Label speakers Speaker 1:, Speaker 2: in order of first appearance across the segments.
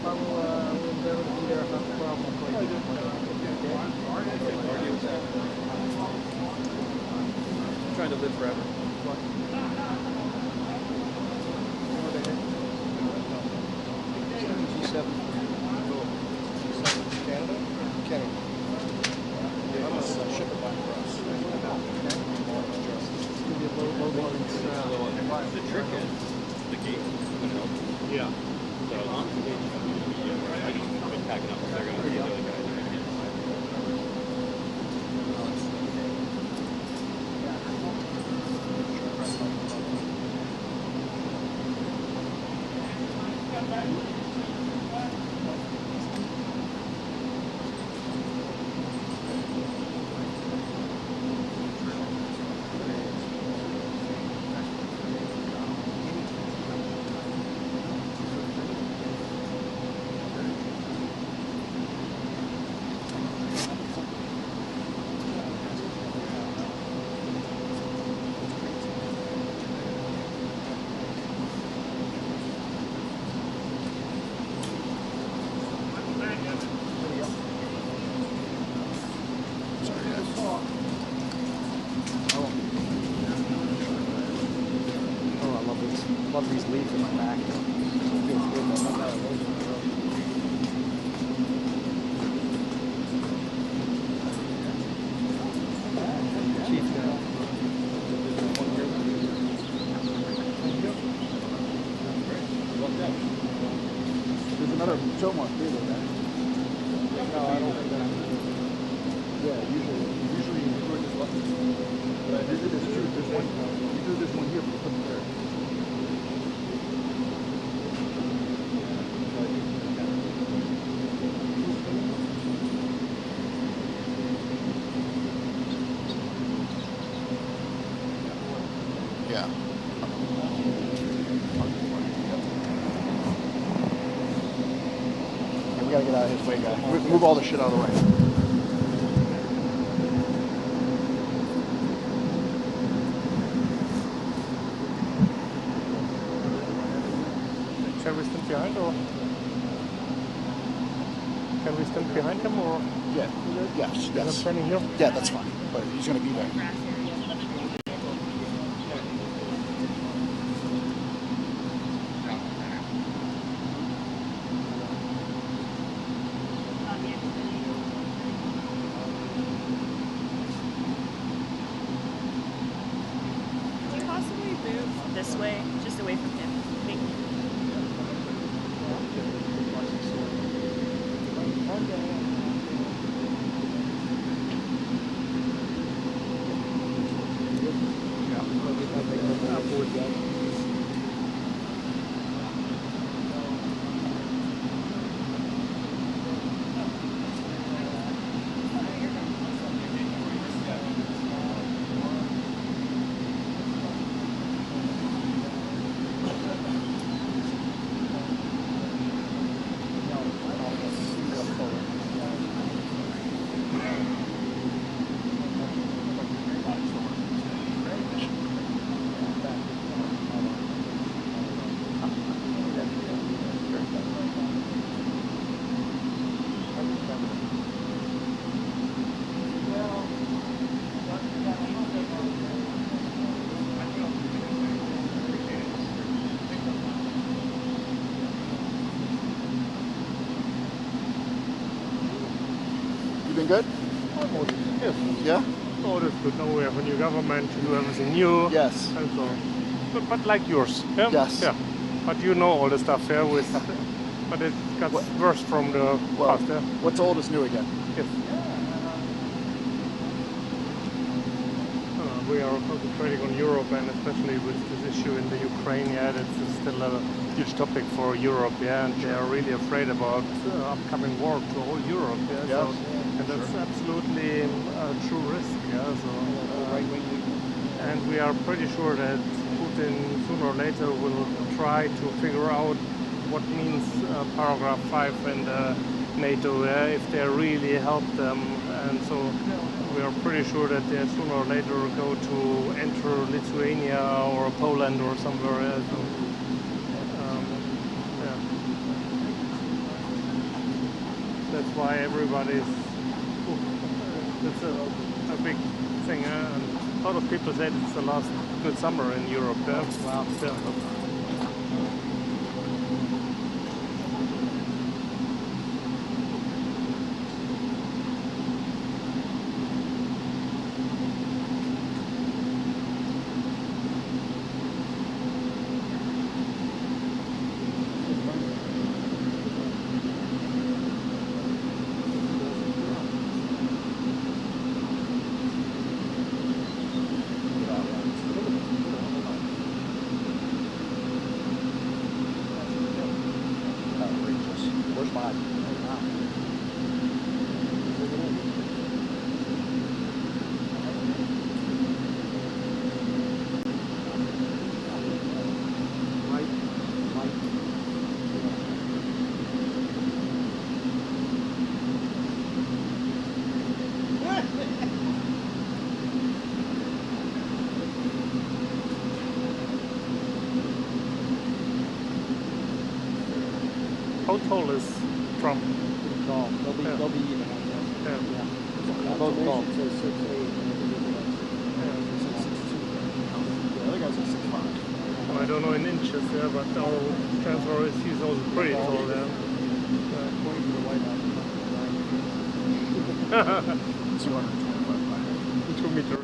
Speaker 1: will be able to be there if I'm 12. I'll call you.
Speaker 2: I'm trying to live forever. G7.
Speaker 3: Canada? Canada.
Speaker 2: Yeah, I'm gonna ship it back for us. The trick is the gate. Yeah. So as long as the gate is going to be I just been packing up. They're going to be the other guys.
Speaker 1: Love these leaves in my back. Feels good. Chief, there's another show mark too, right? No, I don't think that. Yeah, usually you do it this one. But I did this too. There's one. You do this one here, but put it there.
Speaker 3: Yeah. We gotta get out of his way, guys. Move all the shit out of the way.
Speaker 1: Shall we stand behind or? Can we stand behind him or?
Speaker 3: Yeah. Yes.
Speaker 1: I'm standing here?
Speaker 3: Yeah, that's fine. But he's gonna be there.
Speaker 4: This way, just away from him. Thank you.
Speaker 3: You been good?
Speaker 1: Yes.
Speaker 3: Yeah?
Speaker 1: Oh, that's good. Now we have a new government to do everything new.
Speaker 3: Yes.
Speaker 1: And so, but like yours. Yeah?
Speaker 3: Yes.
Speaker 1: Yeah. But you know all the stuff here with. But it got worse from the past. Yeah?
Speaker 3: What's old is new again.
Speaker 1: Yes. We are concentrating on Europe, and especially with this issue in the Ukraine. Yeah, that's still a huge topic for Europe. Yeah, and they are really afraid about upcoming war to all Europe. Yeah,
Speaker 3: Yes.
Speaker 1: so, and that's absolutely a true risk. Yeah, so. And we are pretty sure that Putin sooner or later will try to figure out what means paragraph 5 in the NATO, if they really help them. And so we are pretty sure that they sooner or later go to enter Lithuania or Poland or somewhere else. Yeah. why everybody's. It's a big thing, and a lot of people said it's the last good summer in Europe. Wow. How tall is Trump?
Speaker 5: Tall. They'll be even.
Speaker 1: Yeah.
Speaker 5: Both tall. Says 6'8".
Speaker 3: The other guy's like 6'5".
Speaker 1: I don't know in inches, but our Chancellor he's also pretty tall. Yeah.
Speaker 3: 225.
Speaker 1: 2 meters.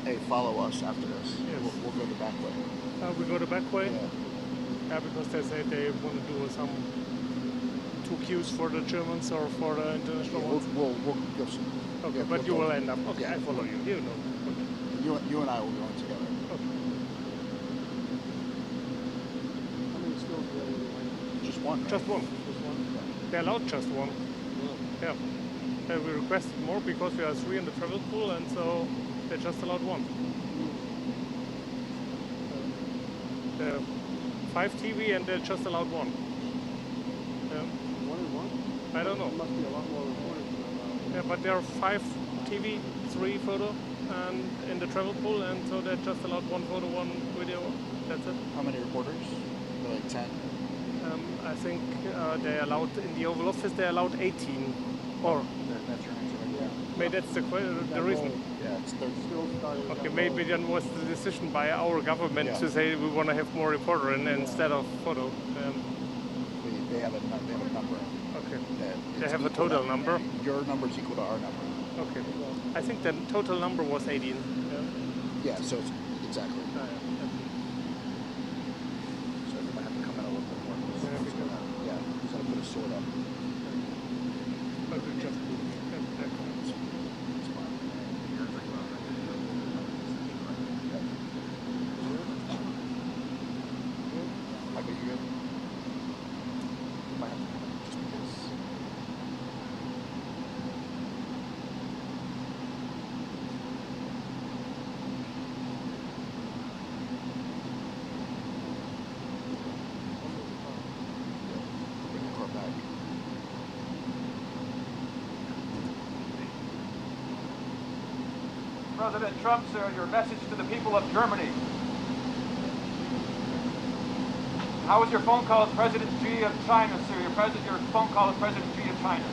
Speaker 3: Hey, follow us after this.
Speaker 1: Yes.
Speaker 3: We'll go the back way.
Speaker 1: We go the back way?
Speaker 3: Yeah.
Speaker 1: Yeah, because they say they want to do some 2 queues for the Germans or for the international
Speaker 3: Yeah,
Speaker 1: ones.
Speaker 3: we'll go some.
Speaker 1: Okay,
Speaker 3: Yeah,
Speaker 1: but
Speaker 3: we'll
Speaker 1: you
Speaker 3: go.
Speaker 1: will end up. Okay,
Speaker 3: Yeah.
Speaker 1: I follow you. You know. Okay.
Speaker 3: You and I will go in together.
Speaker 1: Okay.
Speaker 5: How many skills do they
Speaker 3: Just one. Right?
Speaker 1: Just one.
Speaker 5: Just one?
Speaker 1: They allowed just one. Yeah. We requested more because we are 3 in the travel pool, and so they just allowed one. There are 5 TV, and they just allowed one. Yeah.
Speaker 5: 1 and 1?
Speaker 1: I don't know.
Speaker 5: There must be a lot more recordings than that.
Speaker 1: Yeah, but there are 5 TV, 3 photo, and in the travel pool, and so they just allowed 1 photo, 1 video. That's it.
Speaker 3: How many reporters? Like 10.
Speaker 1: I think they allowed in the Oval Office. They allowed 18. Or
Speaker 3: That's your answer. Right?
Speaker 5: Yeah.
Speaker 1: maybe that's the reason.
Speaker 3: Yeah, it's 30.
Speaker 5: Still started.
Speaker 1: Okay, maybe then was the decision by our government
Speaker 3: Yeah.
Speaker 1: to say we want to have more reporter instead of photo.
Speaker 3: They have a number.
Speaker 1: Okay.
Speaker 3: It's
Speaker 1: They have a
Speaker 3: equal
Speaker 1: total
Speaker 3: to-
Speaker 1: number.
Speaker 3: Your number is equal to our number.
Speaker 1: Okay. I think the total number was 18.
Speaker 3: Yeah, so it's exactly.
Speaker 1: Yeah.
Speaker 3: So we might have to come in a little bit more.
Speaker 1: Yeah,
Speaker 3: He's gonna put a sword up.
Speaker 1: But we just
Speaker 3: It's fine. I bet you good. We might have to come in just because. Bring the car back.
Speaker 6: President Trump, sir, your message to the people of Germany. How was your phone call with President Xi of China, sir? Your phone call with President Xi of China.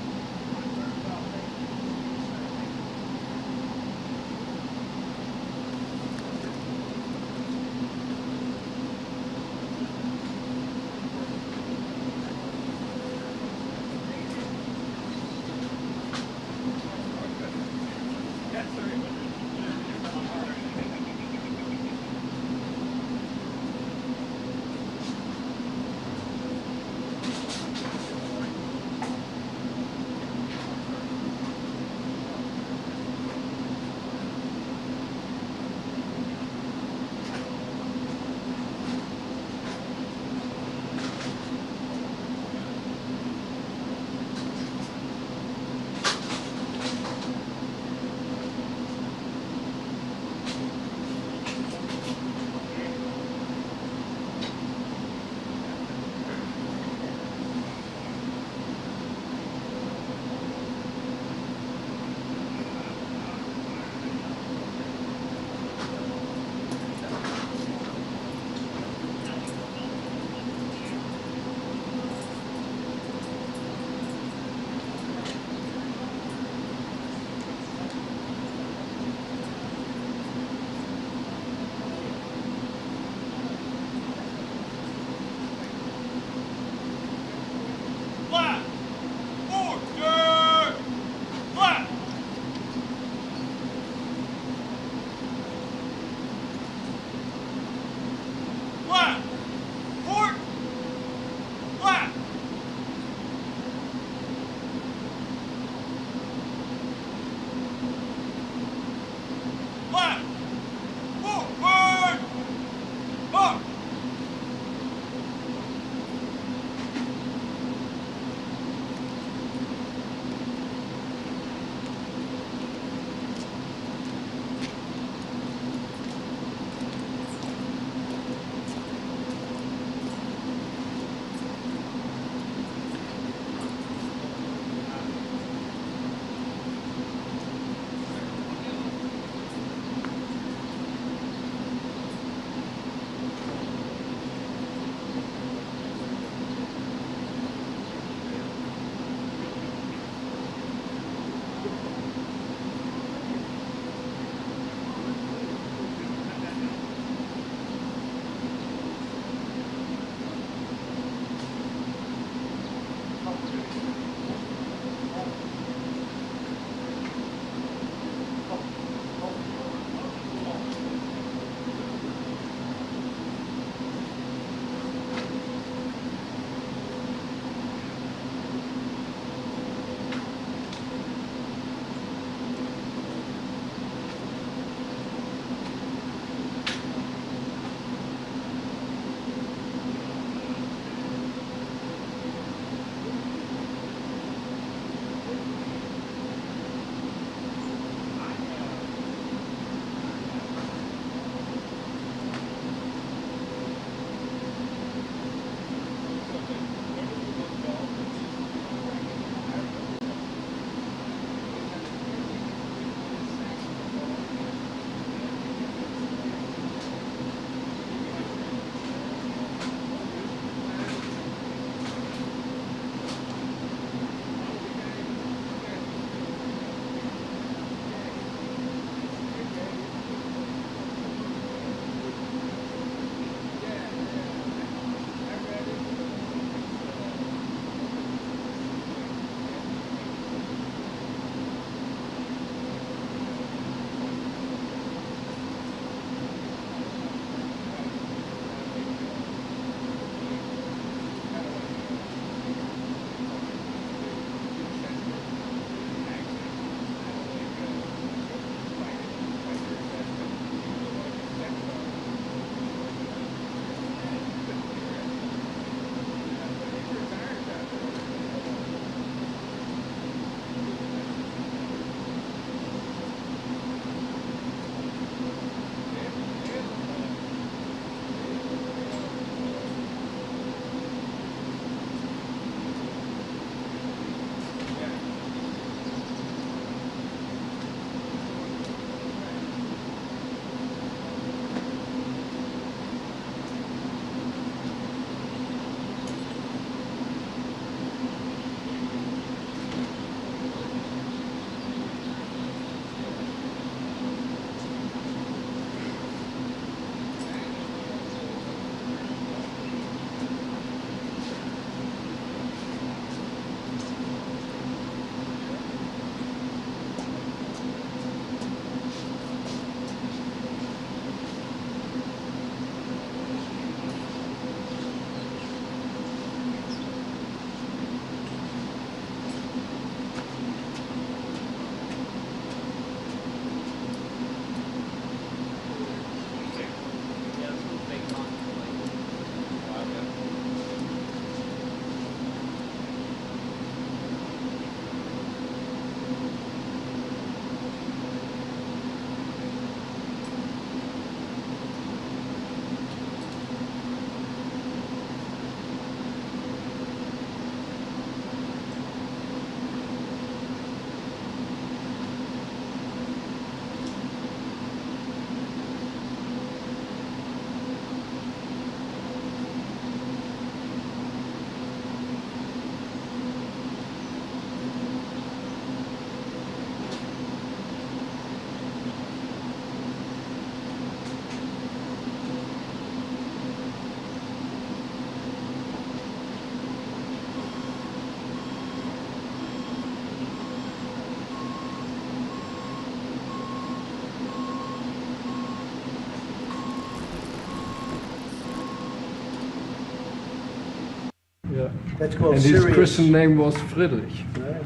Speaker 7: Yeah.
Speaker 3: That's called
Speaker 7: And his
Speaker 3: serious.
Speaker 7: Christian name was Friedrich.
Speaker 3: Right.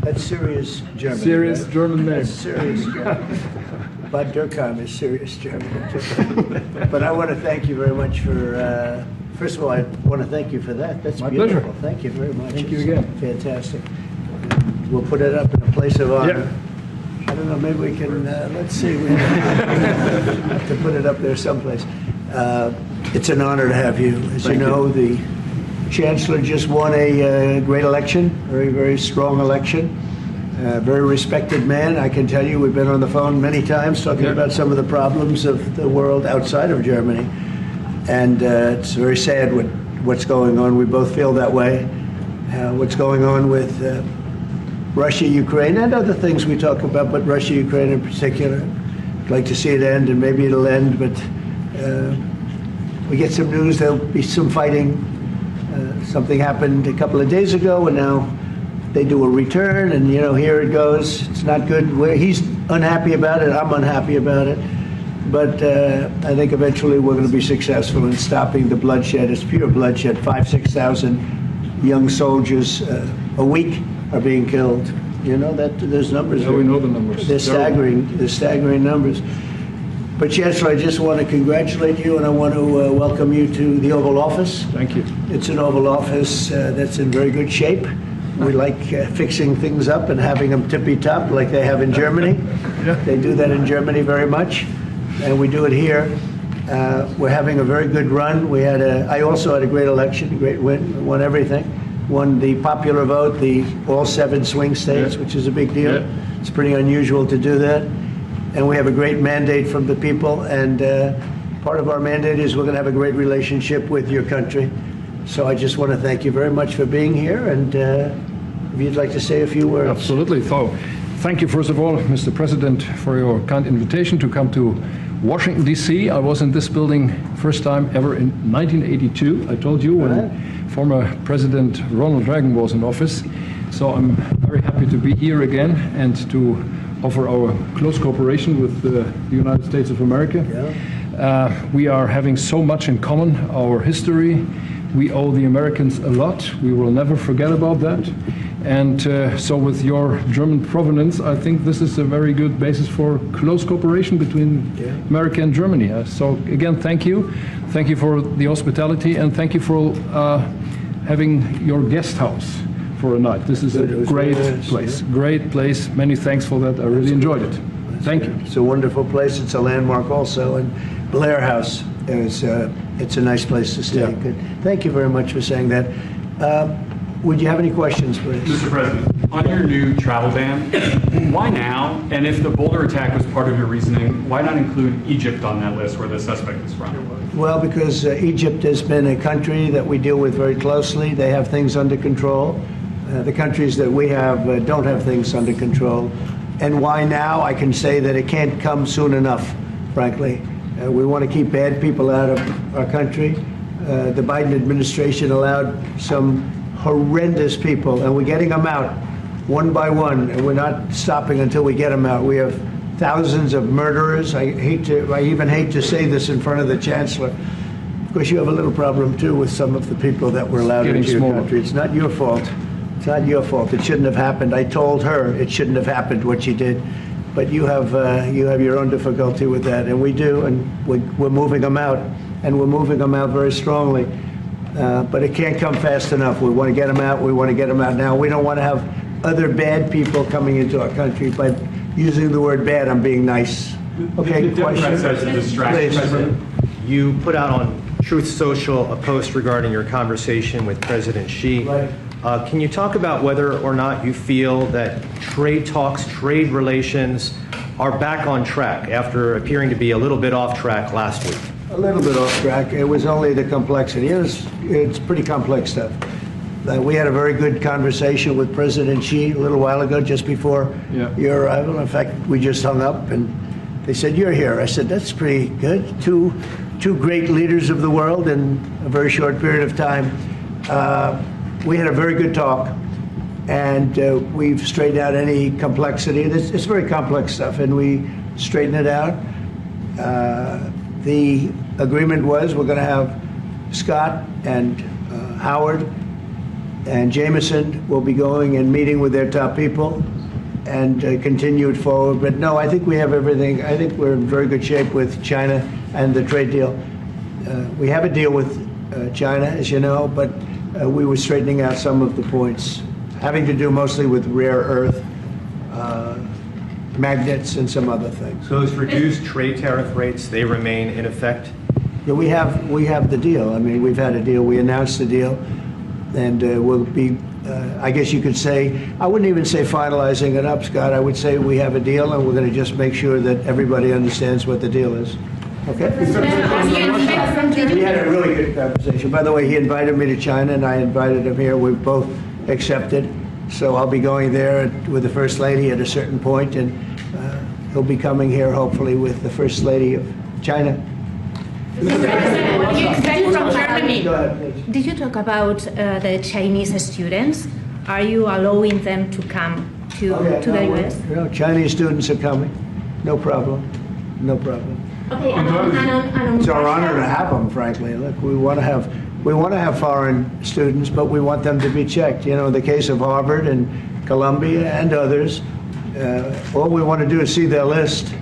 Speaker 3: That's serious German.
Speaker 7: Serious
Speaker 3: right?
Speaker 7: German name.
Speaker 3: That's serious German. Bad Dürkheim is serious German. But I want to thank you very much for, first of all, I want to thank you for that. That's
Speaker 7: My
Speaker 3: beautiful.
Speaker 7: pleasure.
Speaker 3: Thank you very much.
Speaker 7: Thank you
Speaker 3: It's
Speaker 7: again.
Speaker 3: Fantastic. We'll put it up in a place of honor.
Speaker 7: Yeah.
Speaker 3: I don't know, maybe we can, let's see, we have to put it up there someplace. It's an honor to have you. As you know, the Chancellor just won a great election, very, very strong election. Very respected man. I can tell you, we've been on the phone many times talking about some of the problems of the world outside of Germany. And it's very sad what's going on. We both feel that way. What's going on with Russia, Ukraine, and other things we talk about, but Russia, Ukraine in particular. I'd like to see it end, and maybe it'll end, but we get some news there'll be some fighting. Something happened a couple of days ago, and now they do a return, and here it goes. It's not good. He's unhappy about it. I'm unhappy about it. But I think eventually we're going to be successful in stopping the bloodshed. It's pure bloodshed. 5,000-6,000 young soldiers a week are being killed. You know that there's numbers.
Speaker 7: Yeah, we know the numbers.
Speaker 3: They're staggering. They're staggering numbers. But Chancellor, I just want to congratulate you, and I want to welcome you to the Oval Office.
Speaker 7: Thank you.
Speaker 3: It's an Oval Office that's in very good shape. We like fixing things up and having them tippy-top like they have in Germany.
Speaker 7: Yeah.
Speaker 3: They do that in Germany very much, and we do it here. We're having a very good run. I also had a great election, a great win, won everything. Won the popular vote, all 7 swing states, which is a big deal.
Speaker 7: Yeah.
Speaker 3: It's pretty unusual to do that. And we have a great mandate from the people, and part of our mandate is we're going to have a great relationship with your country. So I just want to thank you very much for being here, and if you'd like to say a few words.
Speaker 7: Absolutely. So, thank you, first of all, Mr. President, for your kind invitation to come to Washington, D.C. I was in this building first time ever in 1982, I told you, when former President Ronald Reagan was in office. So I'm very happy to be here again and to offer our close cooperation with the United States of America.
Speaker 3: Yeah.
Speaker 7: We are having so much in common, our history. We owe the Americans a lot. We will never forget about that. And so with your German provenance, I think this is a very good basis for close cooperation between America and Germany. So again, thank you. Thank you for the hospitality, and thank you for having your guest house for a night. This is a great place. Great place. Many thanks for that. I really enjoyed it. Thank you.
Speaker 3: It's a wonderful place. It's a landmark also. And Blair House, it's a nice place to stay.
Speaker 7: Yeah.
Speaker 3: Good. Thank you very much for saying that. Would you have any questions, please?
Speaker 8: Mr. President, on your new travel ban, why now? And if the Boulder attack was part of your reasoning, why not include Egypt on that list where the suspect is from?
Speaker 3: Well, because Egypt has been a country that we deal with very closely. They have things under control. The countries that we have don't have things under control. And why now? I can say that it can't come soon enough, frankly. We want to keep bad people out of our country. The Biden administration allowed some horrendous people, and we're getting them out one by one, and we're not stopping until we get them out. We have thousands of murderers. I even hate to say this in front of the Chancellor. Of course, you have a little problem, too, with some of the people that were allowed into your country. It's not your fault. It's not your fault. It shouldn't have happened. I told her it shouldn't have happened, what she did. But you have your own difficulty with that, and we do, and we're moving them out, and we're moving them out very strongly. But it can't come fast enough. We want to get them out. We want to get them out now. We don't want to have other bad people coming into our country. By using the word bad, I'm being nice. Okay,
Speaker 8: The Democrat says it's a distraction.
Speaker 3: Please.
Speaker 8: President.
Speaker 9: You put out on Truth Social a post regarding your conversation with President Xi.
Speaker 3: Right.
Speaker 9: Can you talk about whether or not you feel that trade talks, trade relations are back on track after appearing to be a little bit off track last week?
Speaker 3: A little bit off track. It was only the complexity. It's pretty complex stuff. We had a very good conversation with President Xi a little while ago, just before your arrival. In fact, we just hung up, and they said, "You're here." I said, "That's pretty good." Two great leaders of the world in a very short period of time. We had a very good talk, and we've straightened out any complexity. It's very complex stuff, and we straightened it out. The agreement was we're going to have Scott and Howard And Jameson will be going and meeting with their top people and continue it forward. But no, I think we have everything. I think we're in very good shape with China and the trade deal. We have a deal with China, as you know, but we were straightening out some of the points, having to do mostly with rare earth, magnets, and some other things.
Speaker 9: So those reduced trade tariff rates, they remain in effect?
Speaker 3: Yeah, we have the deal. I mean, we've had a deal. We announced the deal, and we'll be, I guess you could say, I wouldn't even say finalizing it up, Scott. I would say we have a deal, and we're going to just make sure that everybody understands what the deal is. Okay? We had a really good conversation. By the way, he invited me to China, and I invited him here. We've both accepted. So I'll be going there with the First Lady at a certain point, and he'll be coming here, hopefully, with the First Lady of China.
Speaker 4: What do you expect from Germany?
Speaker 3: Go ahead, please.
Speaker 10: Did you talk about the Chinese students? Are you allowing them to come to the U.S.?
Speaker 3: No, Chinese students are coming. No problem. No problem.
Speaker 10: Okay, and on
Speaker 3: It's our honor to have them, frankly. Look, we want to have foreign students, but we want them to be checked. You know, in the case of Harvard and Columbia and others, all we want to do is see their list.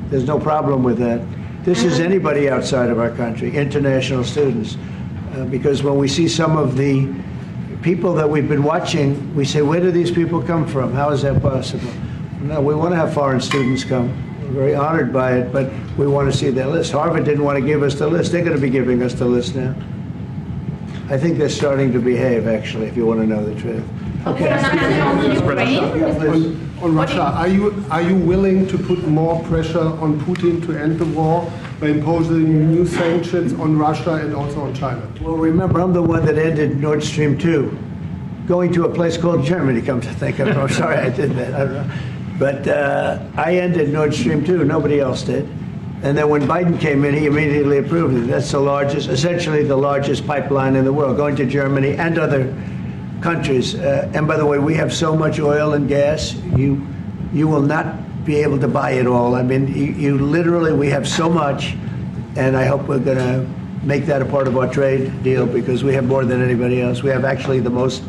Speaker 3: There's no problem with that. This is anybody outside of our country, international students, because when we see some of the people that we've been watching, we say, where do these people come from? How is that possible? No, we want to have foreign students come. We're very honored by it, but we want to see their list. Harvard didn't want to give us the list. They're going to be giving us the list now. I think they're starting to behave, actually, if you want to know the truth.
Speaker 10: Okay, and on Ukraine?
Speaker 5: On Russia, are you willing to put more pressure on Putin to end the war by imposing new sanctions on Russia and also on China?
Speaker 3: Well, remember, I'm the one that ended Nord Stream 2, going to a place called Germany, come to think of it. I'm sorry I did that. I don't know. But I ended Nord Stream 2. Nobody else did. And then when Biden came in, he immediately approved it. That's the largest, essentially the largest pipeline in the world, going to Germany and other countries. And by the way, we have so much oil and gas, you will not be able to buy it all. I mean, you literally, we have so much, and I hope we're going to make that a part of our trade deal because we have more than anybody else. We have actually the most,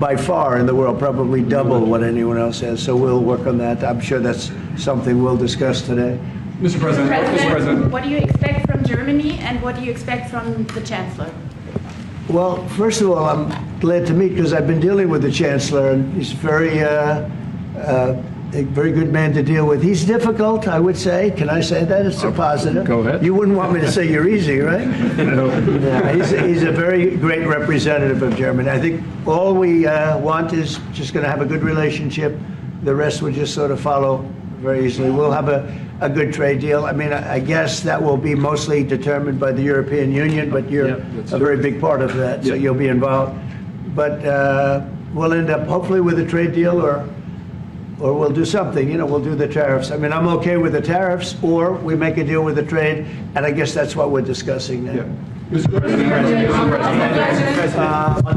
Speaker 3: by far in the world, probably double what anyone else has. So we'll work on that. I'm sure that's something we'll discuss today.
Speaker 8: Mr. President,
Speaker 4: What do you expect from Germany, and what do you expect from the Chancellor?
Speaker 3: Well, first of all, I'm glad to meet because I've been dealing with the Chancellor, and he's a very good man to deal with. He's difficult, I would say. Can I say that? It's a positive.
Speaker 7: Go ahead.
Speaker 3: You wouldn't want me to say you're easy, right?
Speaker 7: No.
Speaker 3: Yeah, he's a very great representative of Germany. I think all we want is just going to have a good relationship. The rest will just sort of follow very easily. We'll have a good trade deal. I mean, I guess that will be mostly determined by the European Union, but you're a very big part of that, so you'll be involved. But we'll end up hopefully with a trade deal, or we'll do something. You know, we'll do the tariffs. I mean, I'm okay with the tariffs, or we make a deal with the trade, and I guess that's what we're discussing now.
Speaker 5: Mr. President,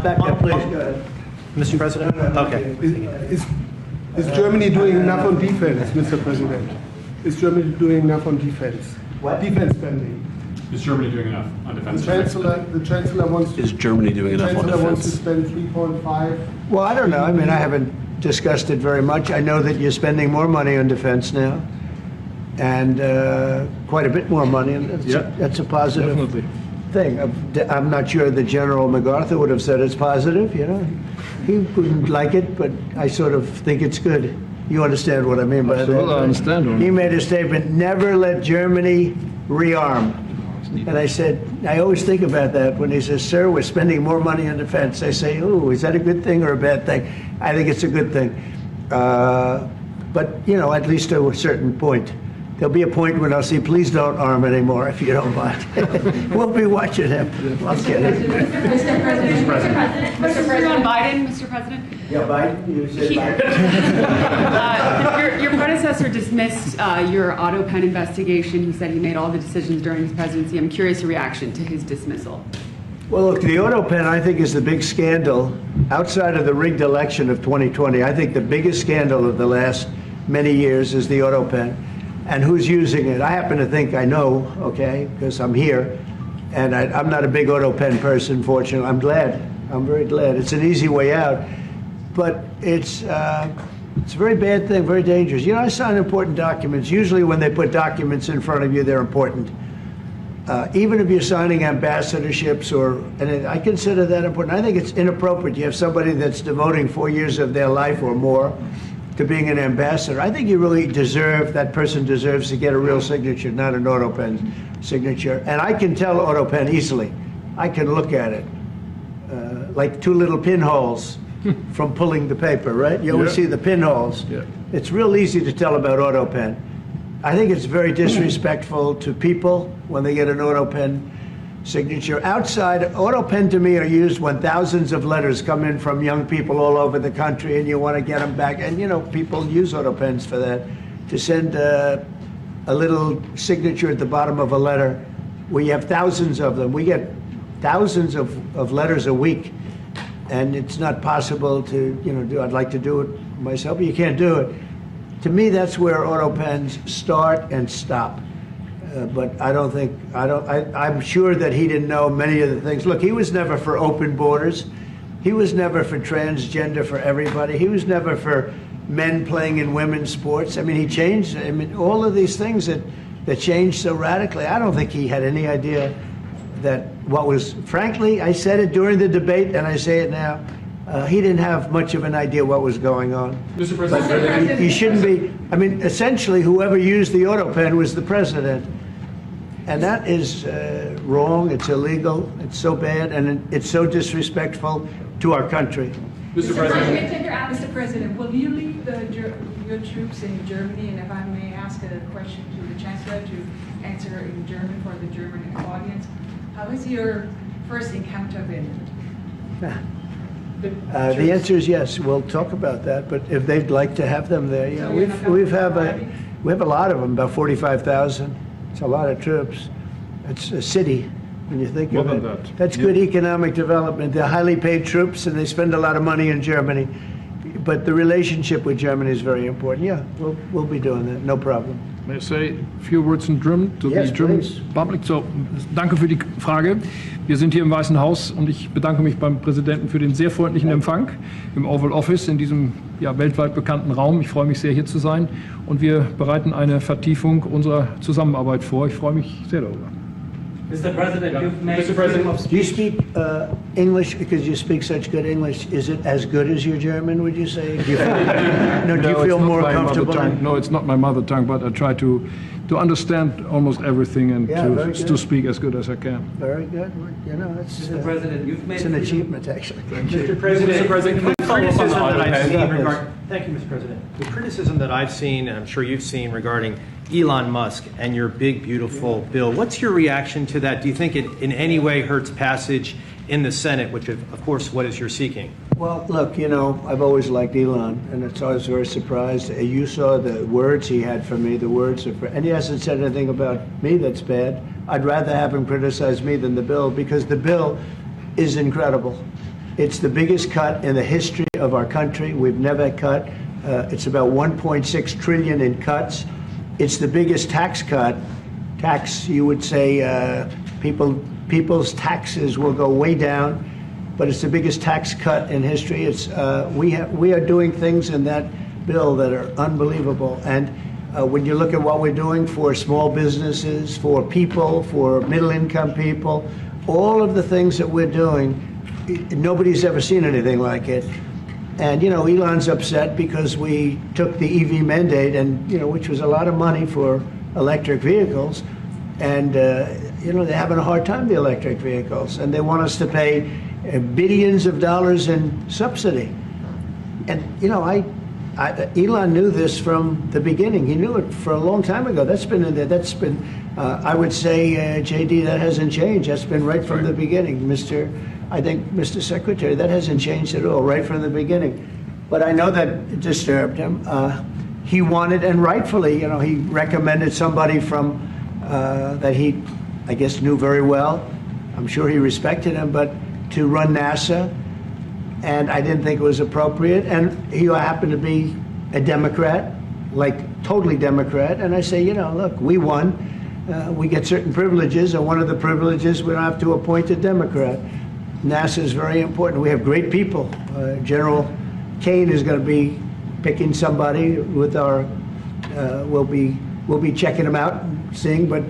Speaker 3: Back up, please. Go ahead.
Speaker 9: Mr. President? Okay.
Speaker 5: is Germany doing enough on defense, Mr. President? Is Germany doing enough on defense?
Speaker 3: What?
Speaker 5: Defense spending.
Speaker 8: is Germany doing enough on defense?
Speaker 5: The Chancellor wants to.
Speaker 11: Is Germany doing enough on
Speaker 5: The Chancellor wants to
Speaker 11: defense?
Speaker 5: spend 3.5.
Speaker 3: Well, I don't know. I mean, I haven't discussed it very much. I know that you're spending more money on defense now, and quite a bit more money, and that's a positive
Speaker 7: Definitely.
Speaker 3: thing. I'm not sure that General MacArthur would have said it's positive, you know. He wouldn't like it, but I sort of think it's good. You understand what I mean by that?
Speaker 7: Absolutely, I understand.
Speaker 3: He made a statement, never let Germany rearm. And I said, I always think about that when he says, sir, we're spending more money on defense. I say, oh, is that a good thing or a bad thing? I think it's a good thing. But, you know, at least to a certain point. There'll be a point when I'll say, please don't arm anymore if you don't mind. We'll be watching him. I'm kidding.
Speaker 12: Mr. President. Biden, Mr. President.
Speaker 3: Yeah, Biden, you said Biden.
Speaker 12: Your predecessor dismissed your auto pen investigation. He said he made all the decisions during his presidency. I'm curious your reaction to his dismissal.
Speaker 3: Well, look, the auto pen, I think, is the big scandal outside of the rigged election of 2020. I think the biggest scandal of the last many years is the auto pen. And who's using it? I happen to think I know, okay, because I'm here. And I'm not a big auto pen person, fortunately. I'm glad I'm very glad. It's an easy way out, but it's a very bad thing, very dangerous. You know, I sign important documents. Usually when they put documents in front of you, they're important. Even if you're signing ambassadorships, and I consider that important. I think it's inappropriate. You have somebody that's devoting 4 years of their life or more to being an ambassador. I think you really that person deserves to get a real signature, not an auto pen signature. And I can tell auto pen easily. I can look at it, like two little pinholes from pulling the paper, right? You always see the pinholes.
Speaker 7: Yeah.
Speaker 3: It's real easy to tell about auto pen. I think it's very disrespectful to people when they get an auto pen signature. Outside, auto pen to me are used when thousands of letters come in from young people all over the country and you want to get them back. And, you know, people use auto pens for that, to send a little signature at the bottom of a letter. We have thousands of them. We get thousands of letters a week. And it's not possible to, you know, I'd like to do it myself, but you can't do it. To me, that's where auto pens start and stop. But I'm sure that he didn't know many of the things. Look, he was never for open borders. He was never for transgender for everybody. He was never for men playing in women's sports. I mean, he changed, all of these things that changed so radically. I don't think he had any idea that frankly, I said it during the debate and I say it now, he didn't have much of an idea what was going on.
Speaker 8: Mr. President,
Speaker 3: He shouldn't be, essentially whoever used the auto pen was the president. And that is wrong, it's illegal, it's so bad, and it's so disrespectful to our country.
Speaker 8: Mr. President.
Speaker 11: Mr. President, will you leave your troops in Germany? And if I may ask a question to the Chancellor to answer in German for the German audience, how has your first encounter been?
Speaker 3: The answer is yes. We'll talk about that. But if they'd like to have them there,
Speaker 11: So
Speaker 3: we have a lot of them, about 45,000. It's a lot of troops. It's a city when you think of it. That's good economic development. They're highly paid troops, and they spend a lot of money in Germany. But the relationship with Germany is very important. Yeah, we'll be doing that. No problem.
Speaker 7: May I say a few words in German to
Speaker 3: Yes,
Speaker 7: the German
Speaker 3: please.
Speaker 7: public? So, danke für die Frage. Wir sind hier im Weißen Haus und ich bedanke mich beim Präsidenten für den sehr freundlichen Empfang im Oval Office in diesem weltweit bekannten Raum. Ich freue mich sehr, hier zu sein und wir bereiten eine Vertiefung unserer Zusammenarbeit vor. Ich freue mich sehr darüber.
Speaker 13: Mr. President, you've made
Speaker 8: Mr. President,
Speaker 3: Do you speak English because you speak such good English? Is it as good as your German, would you say? Do you feel
Speaker 7: it's
Speaker 3: more
Speaker 7: not my mother
Speaker 3: comfortable?
Speaker 7: tongue. No, it's not my mother tongue, but I try to understand almost everything and
Speaker 3: very good.
Speaker 7: to speak as good as I can.
Speaker 3: Very good. You know, it's
Speaker 13: Mr. President, you've made
Speaker 3: it's an achievement, actually.
Speaker 13: Mr. President,
Speaker 8: Mr. President, can I follow up on the auto pen?
Speaker 9: Thank you, Mr. President. The criticism that I've seen, and I'm sure you've seen, regarding Elon Musk and your big, beautiful bill, what's your reaction to that? Do you think it in any way hurts passage in the Senate, which, of course, what is you're seeking?
Speaker 3: Well, look, you know, I've always liked Elon, and it's always very surprised. You saw the words he had for me, and he hasn't said anything about me that's bad. I'd rather have him criticize me than the bill, because the bill is incredible. It's the biggest cut in the history of our country. We've never cut. It's about 1.6 trillion in cuts. It's the biggest tax cut. You would say, people's taxes will go way down, but it's the biggest tax cut in history. It's we are doing things in that bill that are unbelievable. And when you look at what we're doing for small businesses, for people, for middle-income people, all of the things that we're doing, nobody's ever seen anything like it. And, you know, Elon's upset because we took the EV mandate, and, you know, which was a lot of money for electric vehicles. And, you know, they're having a hard time, the electric vehicles. And they want us to pay billions of dollars in subsidy. And, you know, Elon knew this from the beginning. He knew it for a long time ago. That's been in there. That's been, I would say, JD, that hasn't changed. That's been right from the beginning. Mr. Secretary, that hasn't changed at all, right from the beginning. But I know that it disturbed him. He wanted, and rightfully, you know, he recommended somebody from, that he, I guess, knew very well. I'm sure he respected him, but to run NASA, and I didn't think it was appropriate. And he happened to be a Democrat, like totally Democrat. And I say, you know, look, we won. We get certain privileges, and one of the privileges, we don't have to appoint a Democrat. NASA is very important. We have great people. General Kane is going to be picking somebody with our, we'll be checking him out and seeing, but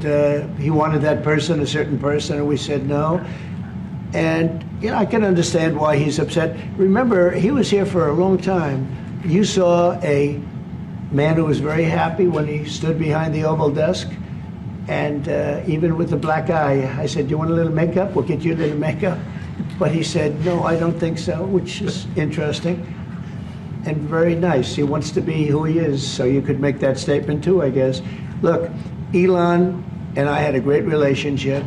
Speaker 3: he wanted that person, a certain person, and we said no. And, you know, I can understand why he's upset. Remember, he was here for a long time. You saw a man who was very happy when he stood behind the Oval Desk, and even with the black eye, I said, "Do you want a little makeup? We'll get you a little makeup." But he said, "No, I don't think so," which is interesting and very nice. He wants to be who he is, so you could make that statement too, I guess. Look, Elon and I had a great relationship.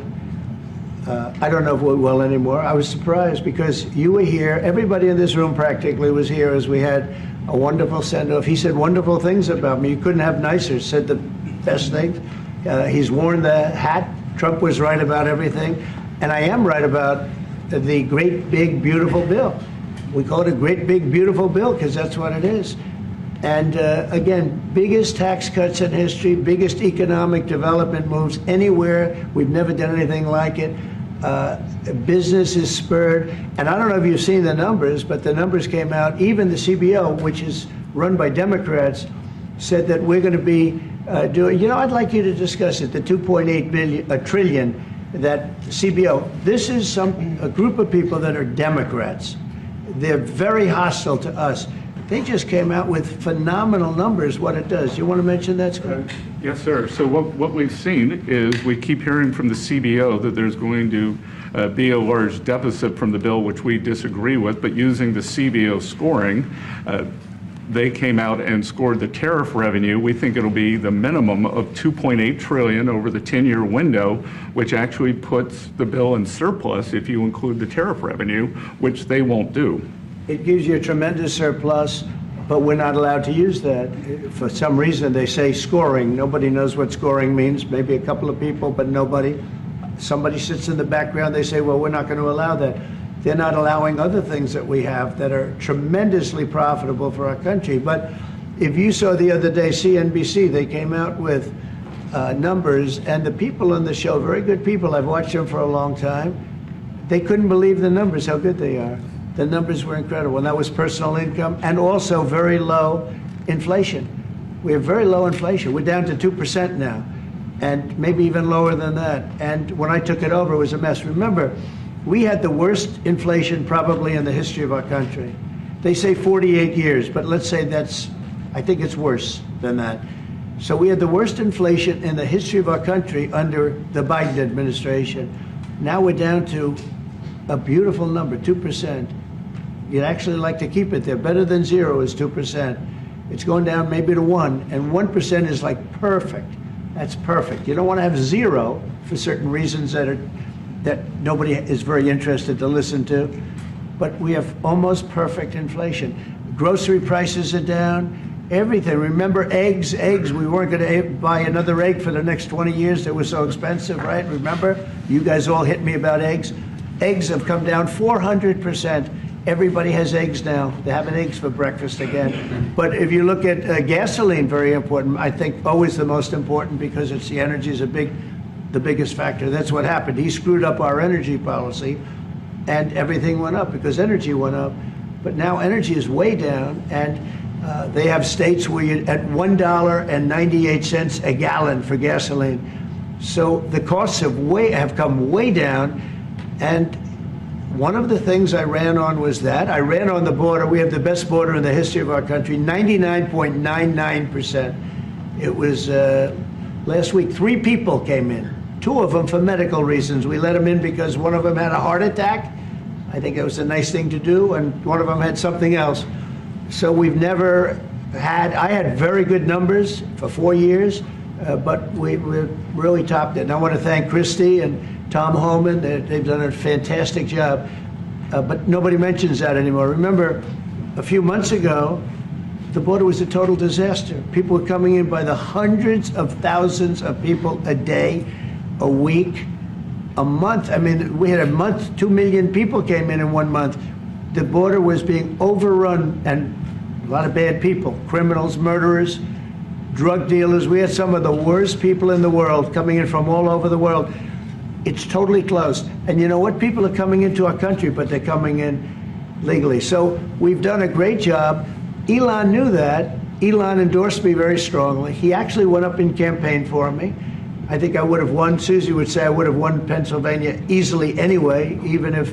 Speaker 3: I don't know if we will anymore. I was surprised because you were here. Everybody in this room practically was here as we had a wonderful send-off. He said wonderful things about me. You couldn't have nicer. Said the best things. He's worn the hat. Trump was right about everything. And I am right about the great, big, beautiful bill. We call it a great, big, beautiful bill because that's what it is. And again, biggest tax cuts in history, biggest economic development moves anywhere. We've never done anything like it. Business is spurred. And I don't know if you've seen the numbers, but the numbers came out. Even the CBO, which is run by Democrats, said that we're going to be doing, you know, I'd like you to discuss it, the 2.8 trillion, that CBO. This is a group of people that are Democrats. They're very hostile to us. They just came out with phenomenal numbers, what it does. You want to mention that, Scott?
Speaker 14: Yes, sir. So what we've seen is we keep hearing from the CBO that there's going to be a large deficit from the bill, which we disagree with, but using the CBO scoring, they came out and scored the tariff revenue. We think it'll be the minimum of 2.8 trillion over the 10-year window, which actually puts the bill in surplus if you include the tariff revenue, which they won't do.
Speaker 3: It gives you a tremendous surplus, but we're not allowed to use that. For some reason, they say scoring. Nobody knows what scoring means. Maybe a couple of people, but nobody. Somebody sits in the background. They say, well, we're not going to allow that. They're not allowing other things that we have that are tremendously profitable for our country. But if you saw the other day, CNBC, they came out with numbers, and the people on the show, very good people, I've watched them for a long time, they couldn't believe the numbers, how good they are. The numbers were incredible, and that was personal income and also very low inflation. We have very low inflation. We're down to 2% now, and maybe even lower than that. And when I took it over, it was a mess. Remember, we had the worst inflation probably in the history of our country. They say 48 years, but let's say I think it's worse than that. So we had the worst inflation in the history of our country under the Biden administration. Now we're down to a beautiful number, 2%. You'd actually like to keep it there. Better than zero is 2%. It's going down maybe to 1, and 1% is like perfect. That's perfect. You don't want to have zero for certain reasons that nobody is very interested to listen to. But we have almost perfect inflation. Grocery prices are down. Everything. Remember eggs? Eggs. We weren't going to buy another egg for the next 20 years. They were so expensive, right? Remember? You guys all hit me about eggs. Eggs have come down 400%. Everybody has eggs now. They're having eggs for breakfast again. But if you look at gasoline, very important. I think always the most important because it's the energy is the biggest factor. That's what happened. He screwed up our energy policy, and everything went up because energy went up. But now energy is way down, and they have states where you're at $1.98 a gallon for gasoline. So the costs have come way down, and one of the things I ran on was that. I ran on the border. We have the best border in the history of our country, 99.99%. It was last week, 3 people came in, 2 of them for medical reasons. We let them in because one of them had a heart attack. I think it was a nice thing to do, and one of them had something else. So we've never I had very good numbers for 4 years, but we really topped it. And I want to thank Christie and Tom Homan. They've done a fantastic job, but nobody mentions that anymore. Remember, a few months ago, the border was a total disaster. People were coming in by the hundreds of thousands of people a day, a week, a month. I mean, we had a month, 2 million people came in 1 month. The border was being overrun, and a lot of bad people, criminals, murderers, drug dealers. We had some of the worst people in the world coming in from all over the world. It's totally closed. And you know what? People are coming into our country, but they're coming in legally. So we've done a great job. Elon knew that. Elon endorsed me very strongly. He actually went up and campaigned for me. I think I would have won. Susie would say I would have won Pennsylvania easily anyway, even if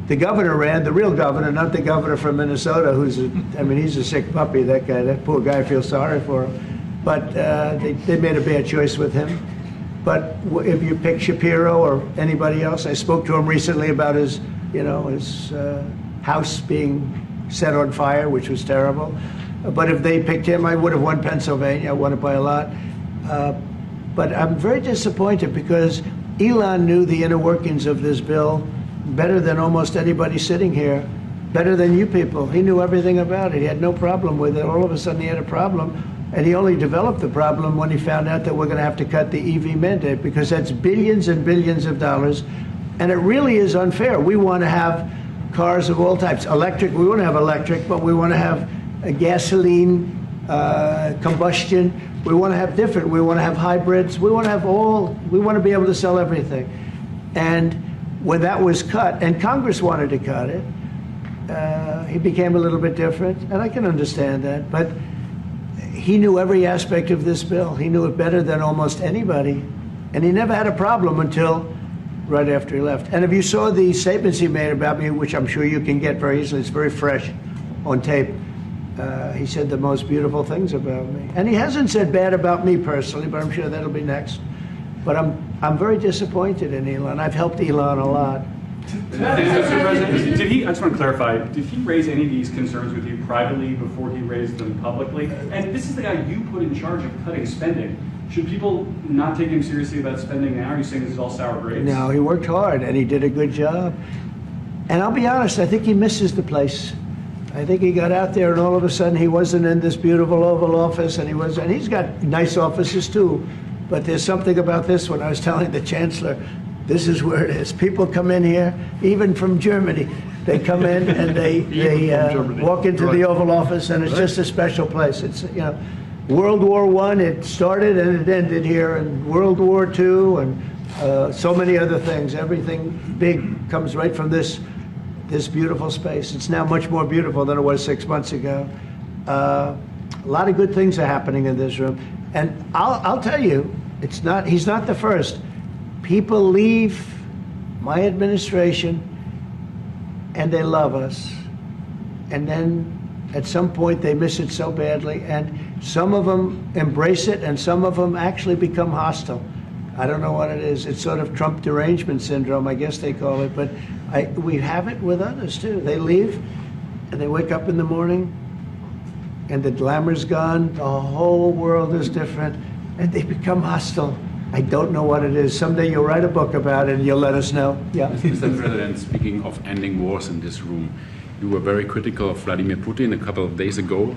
Speaker 3: the governor ran, the real governor, not the governor from Minnesota, he's a sick puppy, that guy. That poor guy, I feel sorry for him. But they made a bad choice with him. But if you pick Shapiro or anybody else, I spoke to him recently about his house being set on fire, which was terrible. But if they picked him, I would have won Pennsylvania. I won it by a lot. But I'm very disappointed because Elon knew the inner workings of this bill better than almost anybody sitting here, better than you people. He knew everything about it. He had no problem with it. All of a sudden he had a problem. And he only developed the problem when he found out that we're going to have to cut the EV mandate, because that's billions and billions of dollars. And it really is unfair. We want to have cars of all types. Electric, we want to have electric, but we want to have a gasoline, combustion. We want to have different. We want to have hybrids. We want to have we want to be able to sell everything. And when that was cut, and Congress wanted to cut it, he became a little bit different. And I can understand that. But he knew every aspect of this bill. He knew it better than almost anybody. And he never had a problem until right after he left. And if you saw the statements he made about me, which I'm sure you can get very easily, it's very fresh on tape, he said the most beautiful things about me. And he hasn't said bad about me personally, but I'm sure that'll be next. But I'm very disappointed in Elon. I've helped Elon a lot.
Speaker 8: Mr. President, I just want to clarify, did he raise any of these concerns with you privately before he raised them publicly? And this is the guy you put in charge of cutting spending. Should people not take him seriously about spending now? Are you saying this is all sour grapes?
Speaker 3: No, he worked hard and he did a good job. And I'll be honest, I think he misses the place. I think he got out there and all of a sudden he wasn't in this beautiful Oval Office, and he's got nice offices too. But there's something about this one. I was telling the Chancellor, this is where it is. People come in here, even from Germany. They come in and they walk into the Oval Office, and it's just a special place. It's, World War I, it started and it ended here, and World War II, and so many other things. Everything big comes right from this beautiful space. It's now much more beautiful than it was 6 months ago. A lot of good things are happening in this room. And I'll tell you, he's not the first. People leave my administration and they love us. And then at some point they miss it so badly. And some of them embrace it and some of them actually become hostile. I don't know what it is. It's sort of Trump derangement syndrome, I guess they call it. But we have it with others too. They leave and they wake up in the morning and the glamour's gone. The whole world is different and they become hostile. I don't know what it is. Someday you'll write a book about it and you'll let us know. Yeah.
Speaker 15: Mr. President, speaking of ending wars in this room, you were very critical of Vladimir Putin a couple of days ago.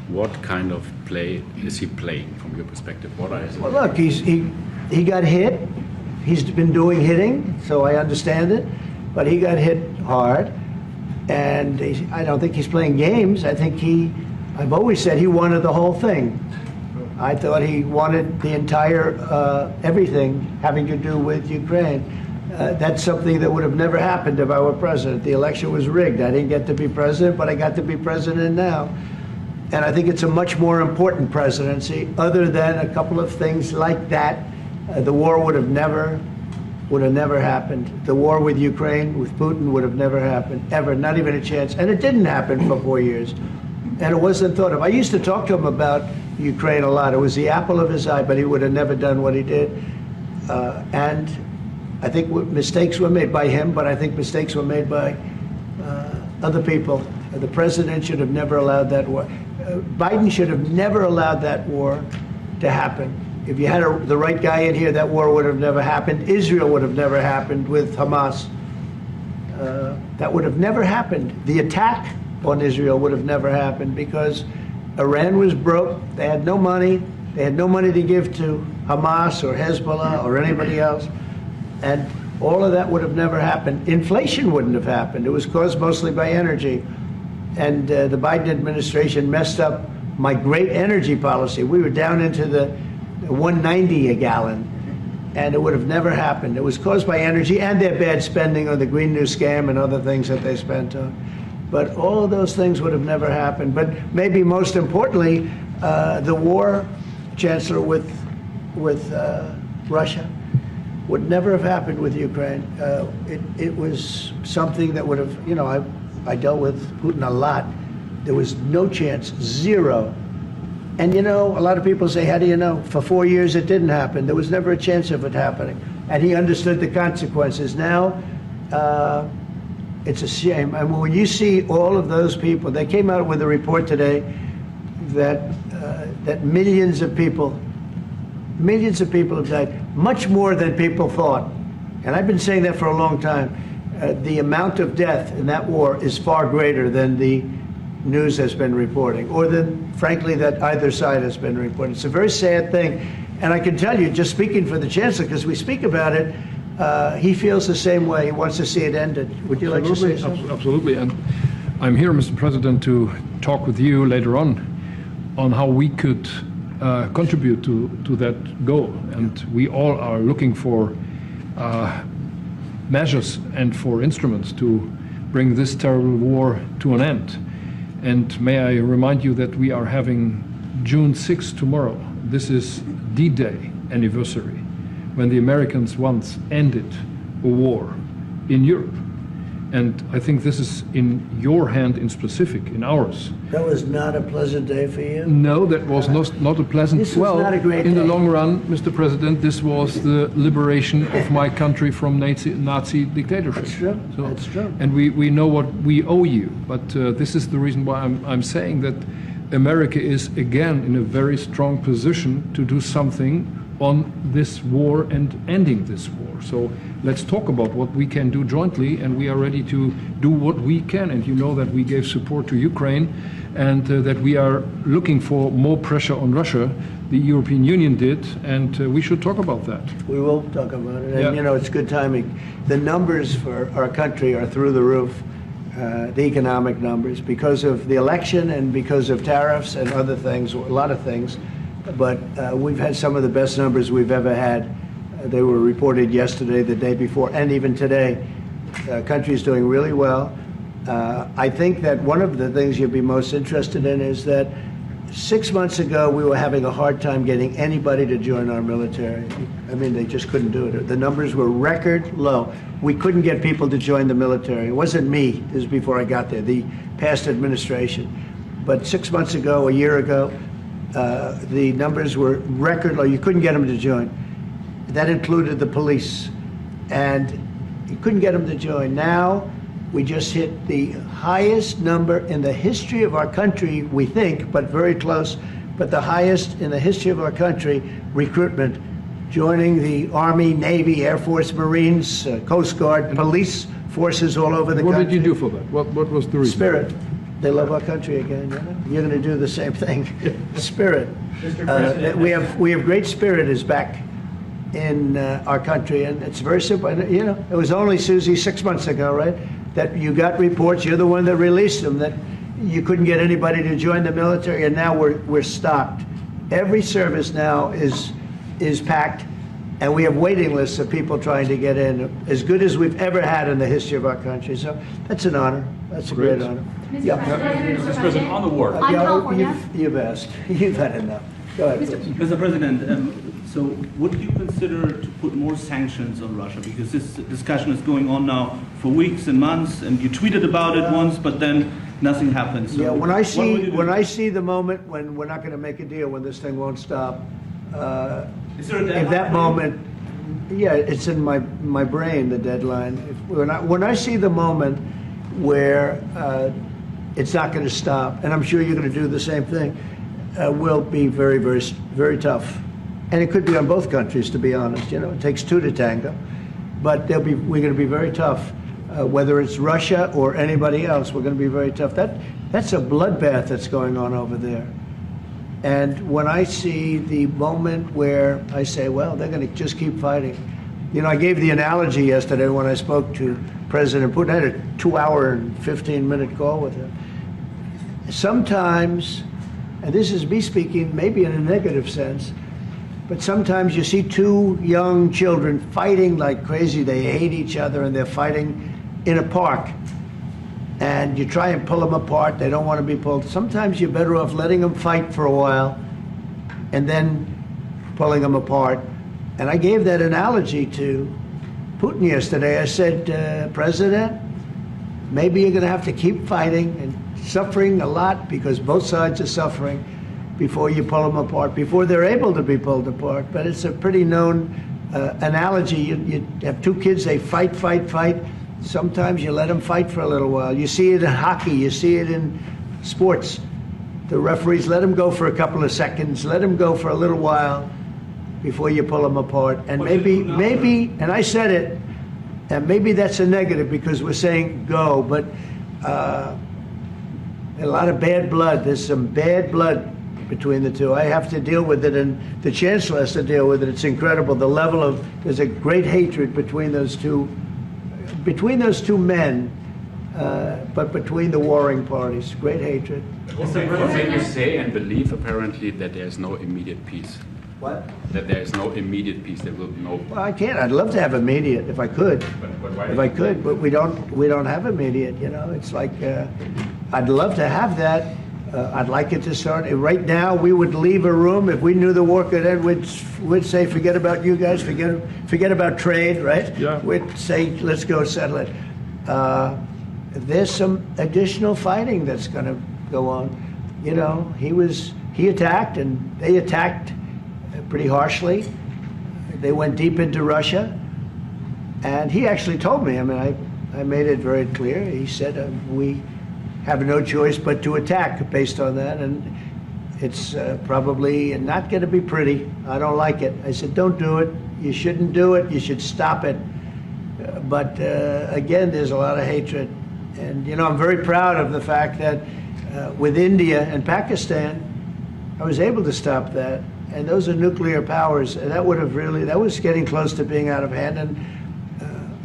Speaker 15: What kind of play is he playing from your perspective? What are his...
Speaker 3: Well, look, he got hit. He's been doing hitting, so I understand it. But he got hit hard. And I don't think he's playing games. I think I've always said he wanted the whole thing. I thought he wanted the entire, everything having to do with Ukraine. That's something that would have never happened if I were president. The election was rigged. I didn't get to be president, but I got to be president now. And I think it's a much more important presidency. Other than a couple of things like that, the war would have never happened. The war with Ukraine, with Putin, would have never happened, ever, not even a chance. And it didn't happen for 4 years. And it wasn't thought of. I used to talk to him about Ukraine a lot. It was the apple of his eye, but he would have never done what he did. And I think mistakes were made by him, but I think mistakes were made by other people. The president should have never allowed that war. Biden should have never allowed that war to happen. If you had the right guy in here, that war would have never happened. Israel would have never happened with Hamas. That would have never happened. The attack on Israel would have never happened because Iran was broke. They had no money. They had no money to give to Hamas or Hezbollah or anybody else. And all of that would have never happened. Inflation wouldn't have happened. It was caused mostly by energy. And the Biden administration messed up my great energy policy. We were down into the 190 a gallon. and it would have never happened. It was caused by energy and their bad spending on the Green New Scam and other things that they spent on. But all of those things would have never happened. But maybe most importantly, the war, Chancellor, with Russia would never have happened with Ukraine. It was something that would have, I dealt with Putin a lot. There was no chance, zero. And a lot of people say, how do you know? For 4 years it didn't happen. There was never a chance of it happening. And he understood the consequences. Now, it's a shame. And when you see all of those people, they came out with a report today that millions of people have died, much more than people thought. And I've been saying that for a long time. The amount of death in that war is far greater than the news has been reporting, or than, frankly, that either side has been reporting. It's a very sad thing. And I can tell you, just speaking for the Chancellor, because we speak about it, he feels the same way. He wants to see it ended. Would you like to say something?
Speaker 7: Absolutely. And I'm here, Mr. President, to talk with you later on how we could contribute to that goal. And we all are looking for measures and for instruments to bring this terrible war to an end. And may I remind you that we are having June 6th tomorrow. This is D-Day anniversary, when the Americans once ended a war in Europe. And I think this is in your hand in specific, in ours.
Speaker 3: That was not a pleasant day for you?
Speaker 7: No, that was not a pleasant.
Speaker 3: This was not a great
Speaker 7: in
Speaker 3: day.
Speaker 7: the long run, Mr. President, this was the liberation of my country from Nazi dictatorship.
Speaker 3: That's true.
Speaker 7: So,
Speaker 3: that's true.
Speaker 7: And we know what we owe you. But this is the reason why I'm saying that America is again in a very strong position to do something on this war and ending this war. So let's talk about what we can do jointly, and we are ready to do what we can. And you know that we gave support to Ukraine, and that we are looking for more pressure on Russia. The European Union did, and we should talk about that.
Speaker 3: We will talk about it. And
Speaker 7: Yeah.
Speaker 3: it's good timing. The numbers for our country are through the roof, the economic numbers, because of the election and because of tariffs and other things, a lot of things. But we've had some of the best numbers we've ever had. They were reported yesterday, the day before, and even today. Country is doing really well. I think that one of the things you'd be most interested in is that 6 months ago, we were having a hard time getting anybody to join our military. I mean, they just couldn't do it. The numbers were record low. We couldn't get people to join the military. It wasn't me. This was before I got there, the past administration. But 6 months ago, a year ago, the numbers were record low. You couldn't get them to join. That included the police. And you couldn't get them to join. Now, we just hit the highest number in the history of our country, we think, but very close, but the highest in the history of our country, recruitment, joining the Army, Navy, Air Force, Marines, Coast Guard, police forces all over the country.
Speaker 7: What did you do for that? What was the reason?
Speaker 3: Spirit. They love our country again. You're going to do the same thing. Spirit. We have great spirit is back in our country, and it's very simple. And, it was only, Susie, 6 months ago, right, that you got reports. You're the one that released them, that you couldn't get anybody to join the military, and now we're stocked. Every service now is packed, and we have waiting lists of people trying to get in, as good as we've ever had in the history of our country. So that's an honor. That's a great honor.
Speaker 8: Mr. President, on the war.
Speaker 10: On California.
Speaker 3: You've asked. You've had enough. Go ahead, please.
Speaker 16: Mr. President, so would you consider to put more sanctions on Russia? Because this discussion is going on now for weeks and months, and you tweeted about it once, but then nothing happens. So
Speaker 3: Yeah, when I see the moment when we're not going to make a deal, when this thing won't stop,
Speaker 16: Is there a
Speaker 3: in
Speaker 16: deadline
Speaker 3: that
Speaker 16: for you?
Speaker 3: moment, yeah, it's in my brain, the deadline. When I see the moment where it's not going to stop, and I'm sure you're going to do the same thing, will be very, very, very tough. And it could be on both countries, to be honest. It takes two to tango. But we're going to be very tough. Whether it's Russia or anybody else, we're going to be very tough. That's a bloodbath that's going on over there. And when I see the moment where I say, well, they're going to just keep fighting. I gave the analogy yesterday when I spoke to President Putin. I had a 2-hour and 15-minute call with him. Sometimes, and this is me speaking maybe in a negative sense, But sometimes you see two young children fighting like crazy. They hate each other and they're fighting in a park. And you try and pull them apart. They don't want to be pulled. Sometimes you're better off letting them fight for a while and then pulling them apart. And I gave that analogy to Putin yesterday. I said, President, maybe you're going to have to keep fighting and suffering a lot because both sides are suffering before you pull them apart, before they're able to be pulled apart. But it's a pretty known analogy. You have two kids, they fight. Sometimes you let them fight for a little while. You see it in hockey, you see it in sports. The referees let them go for a couple of seconds, let them go for a little while before you pull them apart. And maybe, and I said it, and maybe that's a negative because we're saying go, but a lot of bad blood. There's some bad blood between the two. I have to deal with it, and the Chancellor has to deal with it. It's incredible. The level of, there's a great hatred between those two men, but between the warring parties. Great hatred.
Speaker 15: Okay, you say and believe apparently that there's no immediate peace.
Speaker 3: What?
Speaker 15: That there is no immediate peace. There will be no.
Speaker 3: Well, I can't. I'd love to have immediate if I could.
Speaker 15: But why
Speaker 3: if I could, but we don't have immediate. You know, it's like I'd love to have that. I'd like it to start. Right now, we would leave a room if we knew the war could end. We'd say, forget about you guys. Forget about trade. Right?
Speaker 7: Yeah.
Speaker 3: We'd say, let's go settle it. There's some additional fighting that's going to go on. You know, he attacked and they attacked pretty harshly. They went deep into Russia, and he actually told me. I mean, I made it very clear. He said we have no choice but to attack based on that, and it's probably not going to be pretty. I don't like it. I said, don't do it. You shouldn't do it. You should stop it. But again, there's a lot of hatred, and you know, I'm very proud of the fact that with India and Pakistan, I was able to stop that. And those are nuclear powers, and that was getting close to being out of hand. And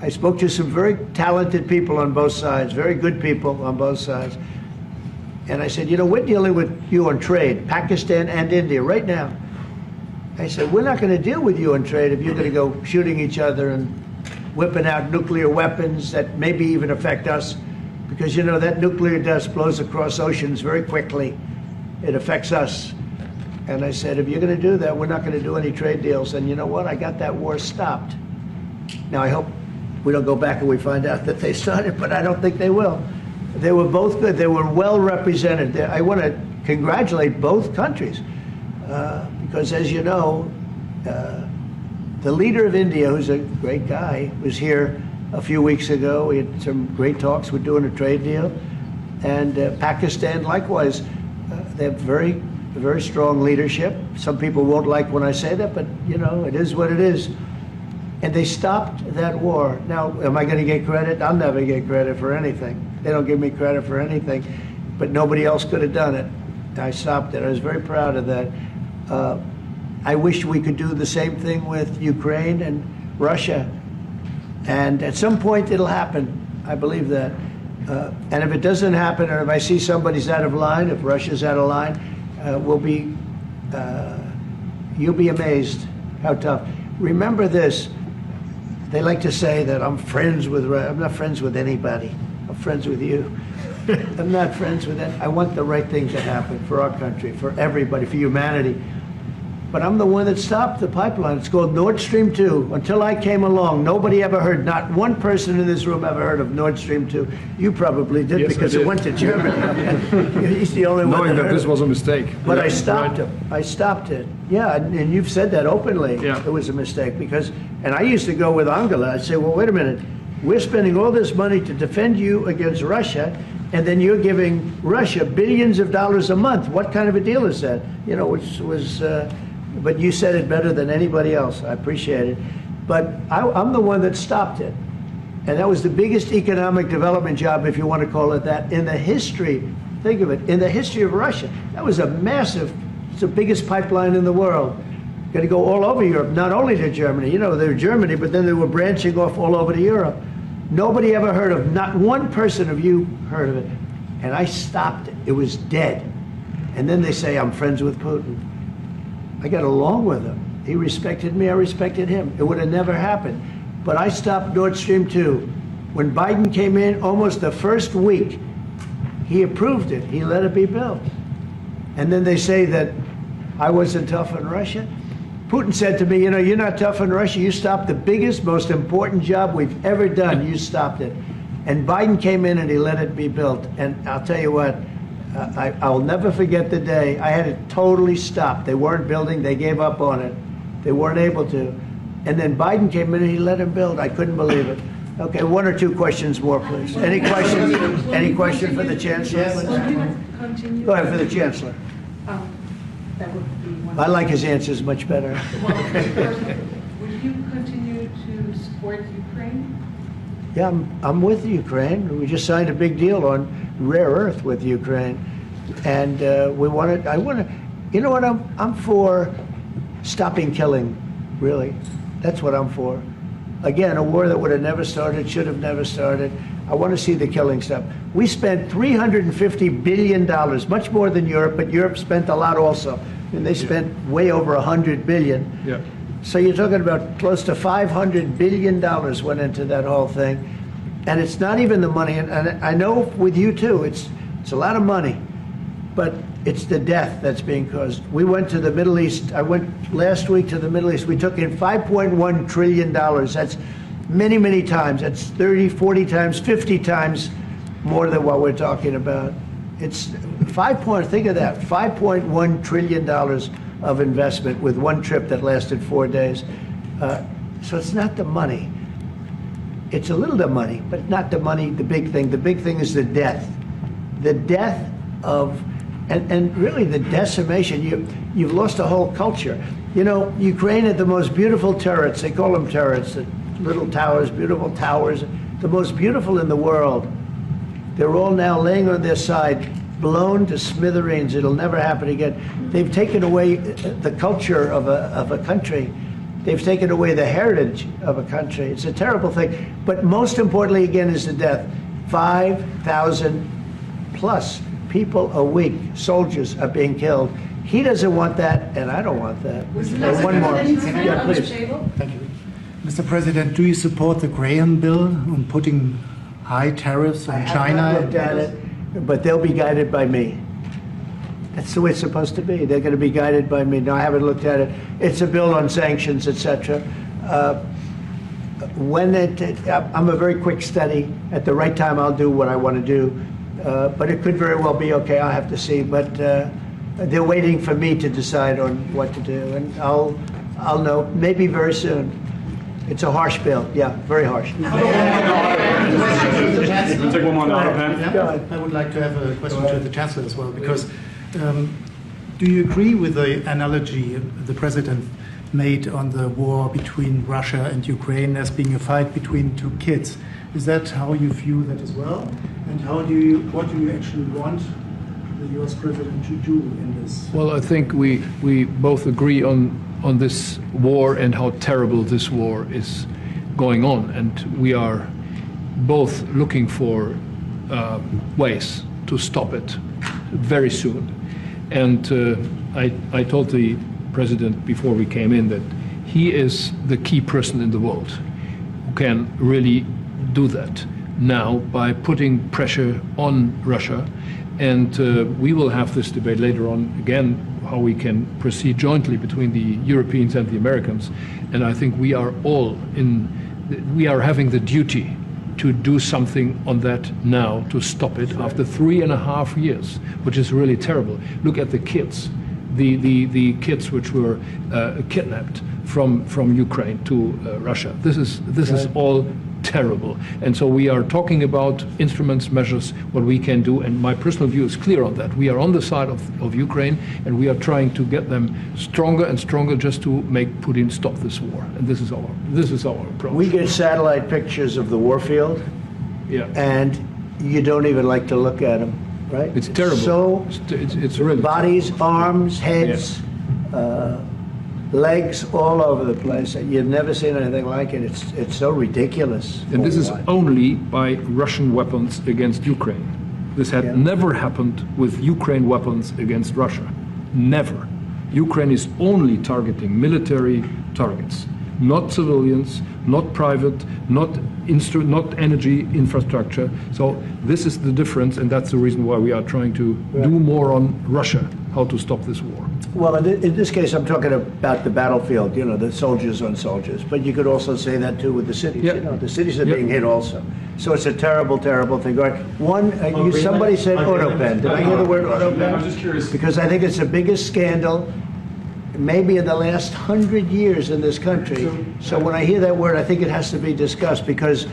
Speaker 3: I spoke to some very talented people on both sides, very good people on both sides. And I said, you know, we're dealing with you on trade, Pakistan and India right now. I said, we're not going to deal with you on trade if you're going to go shooting each other and whipping out nuclear weapons that maybe even affect us. Because, you know, that nuclear dust blows across oceans very quickly. It affects us. And I said, if you're going to do that, we're not going to do any trade deals. And you know what? I got that war stopped. Now, I hope we don't go back and we find out that they started, but I don't think they will. They were both good. They were well represented. I want to congratulate both countries because, as you know, the leader of India, who's a great guy, was here a few weeks ago. We had some great talks. We're doing a trade deal. And Pakistan, likewise, they have very strong leadership. Some people won't like when I say that, but you know, it is what it is. And they stopped that war. Now, am I going to get credit? I'll never get credit for anything. They don't give me credit for anything, but nobody else could have done it. I stopped it. I was very proud of that. I wish we could do the same thing with Ukraine and Russia. And at some point it'll happen. I believe that. And if it doesn't happen, or if I see somebody's out of line, if Russia's out of line, you'll be amazed how tough. Remember this, they like to say that I'm not friends with anybody. I'm friends with you. I'm not friends with that. I want the right thing to happen for our country, for everybody, for humanity. But I'm the one that stopped the pipeline. It's called Nord Stream 2. Until I came along, nobody ever heard, not one person in this room ever heard of Nord Stream 2. You probably did, yes, because it went to Germany. He's the only one
Speaker 7: knowing that this was a mistake.
Speaker 3: But yeah, I stopped him. I stopped it. Yeah, and you've said that openly.
Speaker 7: Yeah.
Speaker 3: It was a mistake because, and I used to go with Angela. I'd say, well, wait a minute. We're spending all this money to defend you against Russia, and then you're giving Russia billions of dollars a month. What kind of a deal is that? You know, which was... but you said it better than anybody else. I appreciate it. But I'm the one that stopped it. And that was the biggest economic development job, if you want to call it that, in the history, think of it, in the history of Russia. That was a massive, it's the biggest pipeline in the world. Going to go all over Europe, not only to Germany. You know, they were Germany, but then they were branching off all over to Europe. Nobody ever heard of, not one person of you heard of it. And I stopped it. It was dead. And then they say, I'm friends with Putin. I got along with him. He respected me, I respected him. It would have never happened. But I stopped Nord Stream 2. When Biden came in, almost the first week, he approved it. He let it be built. And then they say that I wasn't tough on Russia. Putin said to me, you know, you're not tough on Russia. You stopped the biggest, most important job we've ever done. You stopped it. And Biden came in and he let it be built. And I'll tell you what, I'll never forget the day I had it totally stopped. They weren't building. They gave up on it. They weren't able to. And then Biden came in and he let him build. I couldn't believe it. Okay, one or two questions more, please. Any questions? Any question for the Chancellor?
Speaker 11: Continue.
Speaker 3: Go ahead for the Chancellor.
Speaker 11: That would be one.
Speaker 3: I like his answers much better.
Speaker 11: Would you continue to support Ukraine?
Speaker 3: Yeah, I'm with Ukraine. We just signed a big deal on rare earth with Ukraine. And I want to, you know what, I'm for stopping killing, really. That's what I'm for. Again, a war that would have never started, should have never started. I want to see the killing stop. We spent $350 billion, much more than Europe, but Europe spent a lot also. And they spent way over $100 billion.
Speaker 7: Yeah.
Speaker 3: So you're talking about close to $500 billion went into that whole thing. And it's not even the money, and I know with you too, it's a lot of money, but it's the death that's being caused. We went to the Middle East. I went last week to the Middle East. We took in $5.1 trillion. That's many, many times. That's 30, 40 times, 50 times more than what we're talking about. It's think of that, $5.1 trillion of investment with one trip that lasted 4 days. So it's not the money. It's a little the money, but not the money, the big thing. The big thing is the death. The death of, and really the decimation. You've lost a whole culture. You know, Ukraine had the most beautiful turrets. They call them turrets, the little towers, beautiful towers, the most beautiful in the world. They're all now laying on their side, blown to smithereens. It'll never happen again. They've taken away the culture of a country. They've taken away the heritage of a country. It's a terrible thing. But most importantly, again, is the death. 5,000 plus people a week, soldiers, are being killed. He doesn't want that, and I don't want that. One more. Yeah, please.
Speaker 17: Thank you. Mr. President, do you support the Graham bill on putting high tariffs on China?
Speaker 3: I haven't looked at it, but they'll be guided by me. That's the way it's supposed to be. They're going to be guided by me. No, I haven't looked at it. It's a bill on sanctions, etc. I'm a very quick study. At the right time, I'll do what I want to do. But it could very well be okay. I'll have to see. But they're waiting for me to decide on what to do, and I'll know maybe very soon. It's a harsh bill. Yeah, very harsh.
Speaker 8: Take one more on the auto pen.
Speaker 17: I would like to have a question to the Chancellor as well, because do you agree with the analogy the President made on the war between Russia and Ukraine as being a fight between two kids? Is that how you view that as well? And what do you actually want the US President to do in this?
Speaker 7: Well, I think we both agree on this war and how terrible this war is going on. And we are both looking for ways to stop it very soon. And I told the President before we came in that he is the key person in the world who can really do that now by putting pressure on Russia. And we will have this debate later on again, how we can proceed jointly between the Europeans and the Americans. And I think we are all we are having the duty to do something on that now to stop it after 3.5 years, which is really terrible. Look at the kids, the kids which were kidnapped from Ukraine to Russia. This is all terrible. And so we are talking about instruments, measures, what we can do. And my personal view is clear on that. We are on the side of Ukraine, and we are trying to get them stronger and stronger just to make Putin stop this war. And this is our approach.
Speaker 3: We get satellite pictures of the war field, and you don't even like to look at them, right?
Speaker 7: It's terrible.
Speaker 3: So
Speaker 7: it's really
Speaker 3: bodies, arms, heads, legs all over the place. You've never seen anything like it. It's so ridiculous.
Speaker 7: And this is only by Russian weapons against Ukraine. This had never happened with Ukraine weapons against Russia. Never. Ukraine is only targeting military targets, not civilians, not private, not energy infrastructure. So this is the difference, and that's the reason why we are trying to do more on Russia, how to stop this war.
Speaker 3: Well, in this case, I'm talking about the battlefield, you know, the soldiers on soldiers. But you could also say that too with the cities.
Speaker 7: Yeah.
Speaker 3: You know, the cities are being hit also. So it's a terrible, terrible thing. Somebody said autopen. Did I hear the word autopen?
Speaker 8: I'm just curious.
Speaker 3: Because I think it's the biggest scandal maybe in the last 100 years in this country. So when I hear that word, I think it has to be discussed, because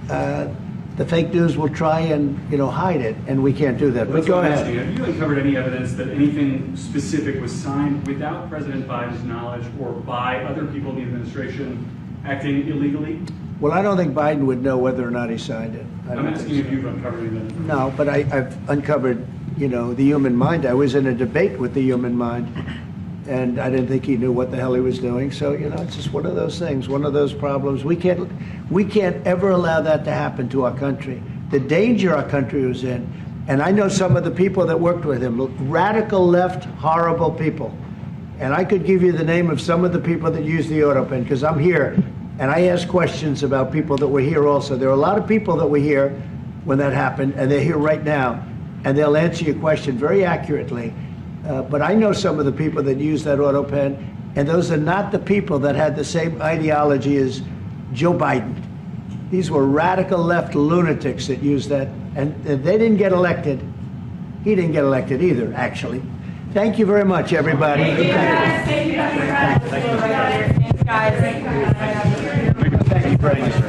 Speaker 3: the fake news will try and, you know, hide it, and we can't do that. But go ahead.
Speaker 8: Have you uncovered any evidence that anything specific was signed without President Biden's knowledge or by other people in the administration acting illegally?
Speaker 3: Well, I don't think Biden would know whether or not he signed it.
Speaker 8: I'm asking if you've uncovered anything.
Speaker 3: No, but I've uncovered, you know, the human mind. I was in a debate with the human mind, and I didn't think he knew what the hell he was doing. So, you know, it's just one of those things, one of those problems. We can't ever allow that to happen to our country. The danger our country was in, and I know some of the people that worked with him, radical left, horrible people. And I could give you the name of some of the people that used the autopen, because I'm here, and I ask questions about people that were here also. There are a lot of people that were here when that happened, and they're here right now, and they'll answer your question very accurately. But I know some of the people that use that autopen, and those are not the people that had the same ideology as Joe Biden. These were radical left lunatics that used that, and they didn't get elected. He didn't get elected either, actually. Thank you very much, everybody.
Speaker 4: Thank you, guys. Thank you, Thanks, guys.
Speaker 3: Thank you very much.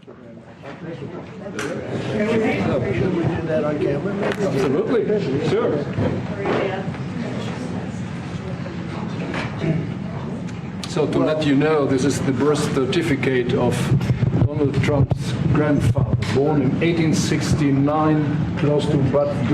Speaker 3: Should we do that on camera?
Speaker 7: Absolutely, sure. So to let you know, this is the birth certificate of Donald Trump's grandfather, born in 1869, close to Bad